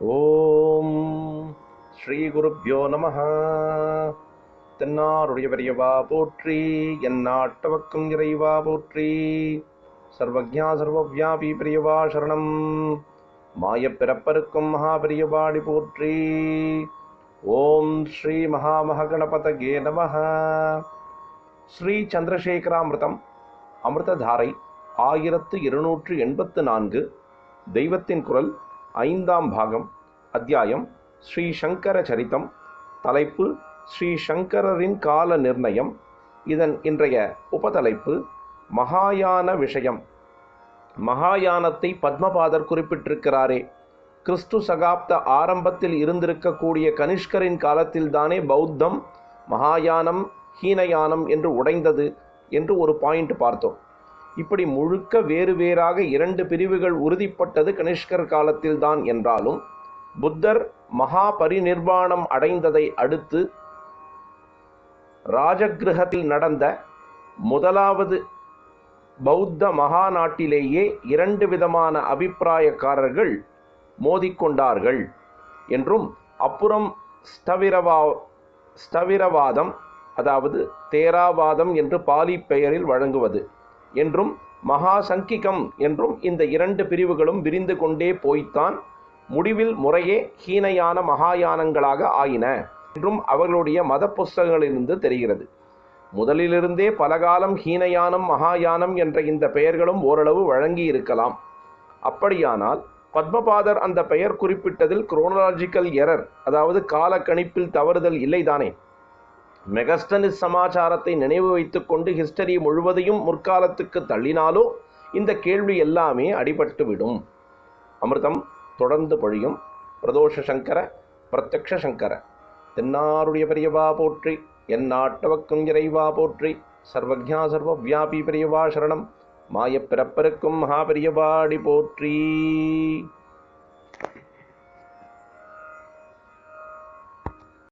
ஓம் ஸ்ரீ குருப்யோ நமஹ. தென்னாருடைய பெரியவா போற்றி, எந்நாட்டவர்க்கும் இறைவா போற்றி. சர்வஜ்ஞா சர்வவ்யாபி பெரியவா சரணம். மாயப் பிறப்பருக்கும் மகாபெரியவாடி போற்றி. ஓம் ஸ்ரீ மகாமகணபதயே நமஹ. ஸ்ரீ சந்திரசேகராமிருதம் அமிர்ததாரை 1284. தெய்வத்தின் குரல் 5ஆம் பாகம். அத்தியாயம் ஸ்ரீ சங்கர சரித்தம். தலைப்பு ஸ்ரீ சங்கரரின் கால நிர்ணயம். இதன் இன்றைய உபதலைப்பு மகாயான விஷயம். மகாயானத்தை பத்மபாதர் குறிப்பிட்டிருக்கிறாரே, கிறிஸ்து சகாப்த ஆரம்பத்தில் இருந்திருக்கக்கூடிய கனிஷ்கரின் காலத்தில்தானே பௌத்தம் மகாயானம் ஹீனயானம் என்று உடைந்தது என்று ஒரு பாயிண்ட் பார்த்தோம். இப்படி முழுக்க வேறு வேறாக 2 பிரிவுகள் உறுதிப்பட்டது கனிஷ்கர் காலத்தில்தான் என்றாலும், புத்தர் மகா பரிநிர்வாணம் அடைந்ததை அடுத்து ராஜகிருஹத்தில் நடந்த முதலாவது பௌத்த மகாநாட்டிலேயே 2 விதமான அபிப்பிராயக்காரர்கள் மோதிக்கொண்டார்கள் என்றும், அப்புறம் ஸ்தவிரவாதம், அதாவது தேராவாதம் என்று பாலி பெயரில் வழங்குவது என்றும், மகா சங்கிகம் என்றும் இந்த 2 பிரிவுகளும் விரிந்து கொண்டே போய்த்தான் முடிவில் முறையே ஹீனயான மகாயானங்களாக ஆயின என்றும் அவர்களுடைய மத புஸ்தகங்களிலிருந்து தெரிகிறது. முதலிலிருந்தே பலகாலம் ஹீனயானம் மகாயானம் என்ற இந்த பெயர்களும் ஓரளவு வழங்கி இருக்கலாம். அப்படியானால் பத்மபாதர் அந்த பெயர் குறிப்பிட்டதில் குரோனாலஜிக்கல் எரர், அதாவது கால கணிப்பில் தவறுதல் இல்லைதானே? மெகஸ்தனிஸ் சமாச்சாரத்தை நினைவு வைத்துக் கொண்டு ஹிஸ்டரி முழுவதையும் முற்காலத்துக்கு தள்ளினாலோ இந்த கேள்வி எல்லாமே அடிபட்டுவிடும். அமிர்தம் தொடர்ந்து பொழியும். பிரதோஷ சங்கர பிரத்யக்ஷ சங்கர. தென்னாருடைய பெரியவா போற்றி, எந்நாட்டவர்க்கும் இறைவா போற்றி. சர்வஜ்ஞா சர்வவ்யாபி பெரியவா சரணம். மாயப் பிறப்பருக்கும் மகாபெரியவாடி போற்றி.